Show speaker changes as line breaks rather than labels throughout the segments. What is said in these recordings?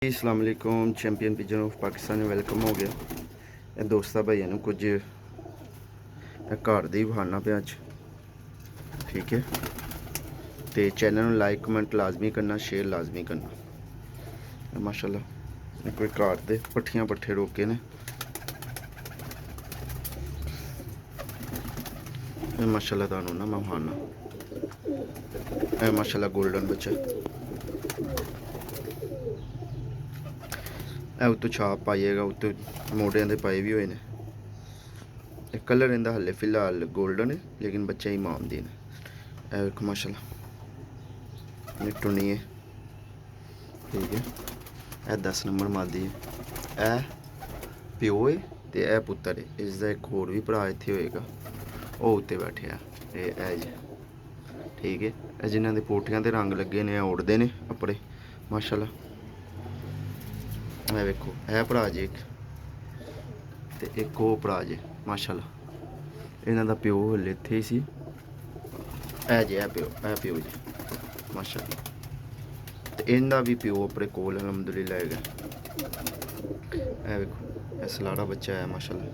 अस्सलाम वालेकुम champion pigeon of Pakistan welcome हो गया। दोस्तां भाइयों ने कुछ घर दे विखाना पे अज, ठीक है। तो चैनल में लाइक कमेंट लाजमी करना, शेयर लाजमी करना। माशाल्लाह कोई घर दे पट्ठियां पट्ठे रोके ने। माशाल्लाह तुहानू ना मैं विखाना, माशाल्लाह गोल्डन बच्चा उत्तों छाप पाइएगा, उत्ते मोटियां दे पाए भी हुए ने। कलर इनका हले फिलहाल गोल्डन है, लेकिन बच्चा इमाम दी ने। एक माशाल्लाह टुनिए, ठीक है। यह 10 नंबर मादी है, ए प्यो है तो यह पुत्तर है। इसका एक होर भी भरा इत्थे होएगा, वो उत्ते बैठे है जी, ठीक है। जिन्हों के पोटियां ते रंग लगे ने उड़ते ने अपने माशाल्लाह। मैं वेखो यह भरा जे एक, तो एक वो भरा जे माशाल्लाह। इन्हों का प्यो हले इत्थे ही सी, है जी, है प्यो जी माशाल्लाह। तो इनका भी प्यो अपने कोल अलहमदुलिल्लाह है। यह वेखो यह सलाड़ा बच्चा है माशाल्लाह।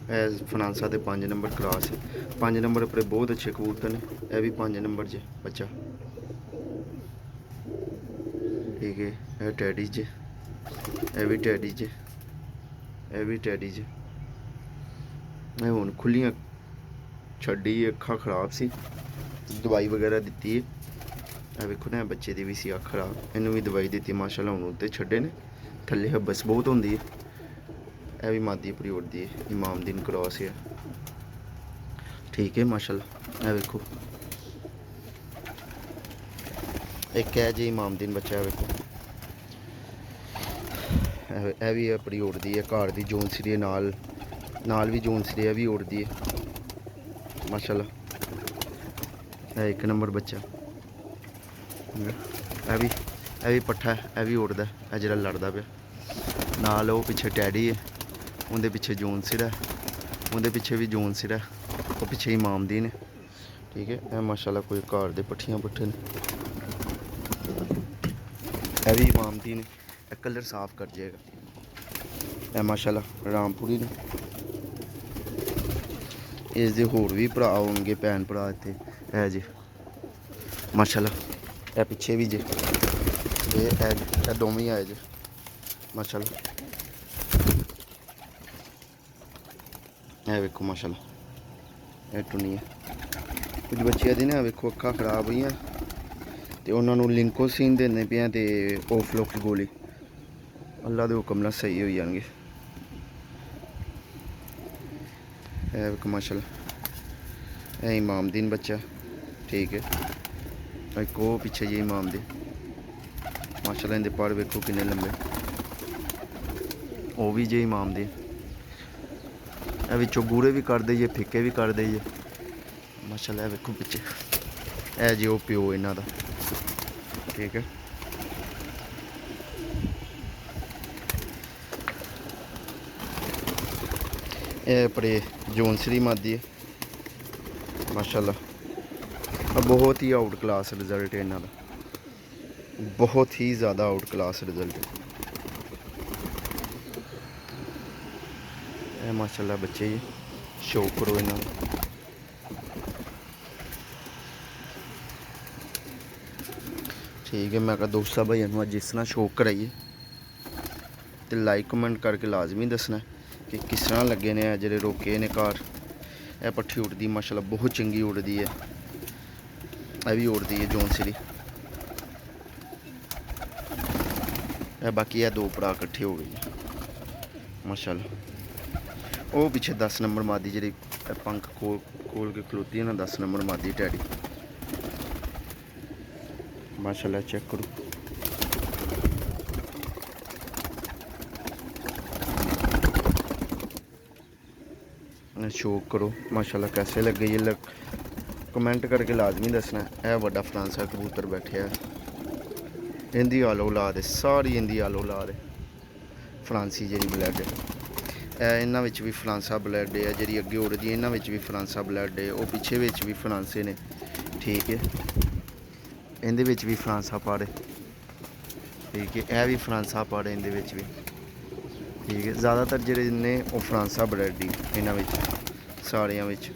यह फनांसा के 5 नंबर क्रॉस है। 5 नंबर अपने बहुत अच्छे कबूतर ने। यह भी 5 नंबर जे बच्चा, ठीक है। यह टैडी जे, यह भी टैडी जे, यह भी टैडी जे। मैं हुण खुलियां छड्डी, अखा खराब सी, दवाई वगैरह दी है। यह वेखो ना बच्चे की भी सी अख खराब, इनू भी दवाई दी माशाल्लाह। हुण उत्ते छड्डे ने, थल्ले हब्बस बहुत होंदी है। यह भी मादी परी उड़दी है, इमाम दिन क्रॉस है, ठीक है माशाल्लाह। यह वेखो एक है जी इमाम दिन बच्चा, वेखो यह भी अपनी उड़दी है। घर की जोन सिरी नाल भी जोन सिरी भी उड़दी है माशाल्लाह। यह 1 नंबर बच्चा, यह भी पट्ठा है, यह भी उड़दा है। यह जरा लड़दा पे नाल, वो पिछे टैडी है, उनके पिछे जोन सिर है, उनके पिछे भी जोन सिर है, वो पिछे इमाम दी ने, ठीक है। यह माशाल्लाह कोई घर दे पट्ठियां पट्ठे ने। यह भी इमाम दी ने, यह कलर साफ कर जाएगा। यह माशाल्लाह रामपुरी ने। इसके होर भी भरा होंगे, भैन भरा इत्थे है जी माशाल्लाह। यह पिछे भी जे, यह दोवें आए जे माशाल्लाह। यह वेखो माशाल्लाह, यह टुनिए। कुछ बच्चियां दी ना वेखो अखा खराब हुई, तो उन्होंने लिंकोसिन देने पे तो ओफलोक गोली, अल्लाह के हुक्म नाल सही हो जाएंगे। है वेखो माशाल्लाह, यह इमाम दीन बच्चा, ठीक है। एक वो पीछे जी इमाम दी माशाल्लाह। इनके पर वेखो किन्ने लंबे, वो भी जे इमाम दी। यह विचों गूढ़े भी कर दे, फिक्के भी कर दे माशाल्लाह। वेखो पिछे है जी वो प्यो इन्हों का, ठीक है। यह अपने जोनसरी मादी है माशाल्लाह। बहुत ही आउट क्लास रिजल्ट है इन्हों का, बहुत ही ज़्यादा आउट क्लास रिजल्ट है माशाल्लाह। बच्चे जी शौक करो इन्हों, ठीक है। मैं कहा दोस्तों भाइयों अज इस तरह शौक कराइए, तो लाइक कमेंट करके लाजमी दसना कि किस तरह लगे ने जेडे रोके ने घर। यह पट्ठी उड़दी माशाल्लाह, बहुत चंगी उड़दी है। यह भी उड़दी है जोन सिरी। बाकी यह 2 भरा इकट्ठे हो गए माशाल्लाह। वो पीछे 10 नंबर मादी जी पंख खोल के खलोती है ना, 10 नंबर मादी टैडी माशाल्लाह। चेक करो, शौक करो माशाल्लाह। कैसे लगे ये कमेंट करके लाजमी दसना। यह बड़ा फ्रांसा कबूतर बैठे है, इंदी आल औलाद है, सारी इंदी आल औलाद है फ्रांसी जी ब्लैड है। इन्हों भी फ्रांसा ब्लैड है, जी अगे उड़दी इन्हों भी फ्रांसा ब्लैड है, वो पिछे भी फ्रांसे ने, ठीक है। ਇਹਦੇ ਵਿੱਚ ਵੀ ਫਰਾਂਸਾ ਪਾੜੇ, ਠੀਕ ਹੈ। ਇਹ ਵੀ ਫਰਾਂਸਾ ਪਾੜੇ ਇਹਦੇ ਵਿੱਚ ਵੀ, ਠੀਕ ਹੈ। ਜ਼ਿਆਦਾਤਰ ਜਿਹੜੇ ਨੇ ਉਹ ਫਰਾਂਸਾ ਬਰੈਡ ਹੀ ਇਹਨਾਂ ਵਿੱਚ ਸਾਰਿਆਂ ਵਿੱਚ।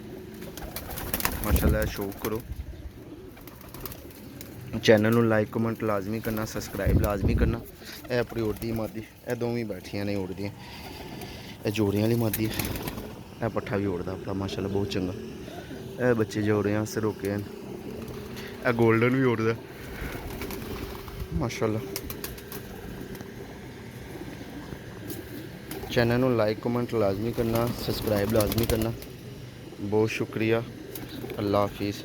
ਮਾਸ਼ਾਅੱਲਾ ਸ਼ੌਕ ਕਰੋ। ਚੈਨਲ ਨੂੰ ਲਾਈਕ ਕਮੈਂਟ ਲਾਜ਼ਮੀ ਕਰਨਾ, ਸਬਸਕ੍ਰਾਈਬ ਲਾਜ਼ਮੀ ਕਰਨਾ। ਇਹ ਆਪਣੀ ਉੜਦੀ ਮਾਦੀ, ਇਹ ਦੋਵੇਂ ਬੈਠੀਆਂ ਨੇ ਉੜਦੀਆਂ। ਇਹ ਜੋੜਿਆਂ ਵਾਲੀ ਮਾਦੀ ਹੈ। ਇਹ ਪੱਠਾ ਵੀ ਉੜਦਾ ਆਪਣਾ ਮਾਸ਼ਾਅੱਲਾ ਬਹੁਤ ਚੰਗਾ। ਇਹ ਬੱਚੇ ਜੋੜਿਆਂ ਵਾਸਤੇ ਰੋਕੇ ਹਨ। ਇਹ ਗੋਲਡਨ ਵੀ ਉੜਦਾ ਮਾਸ਼ਾਅੱਲਾ। ਚੈਨਲ ਨੂੰ ਲਾਈਕ ਕਮੈਂਟ ਲਾਜ਼ਮੀ ਕਰਨਾ, ਸਬਸਕ੍ਰਾਈਬ ਲਾਜ਼ਮੀ ਕਰਨਾ। ਬਹੁਤ ਸ਼ੁਕਰੀਆ। ਅੱਲਾ ਹਾਫਿਜ਼।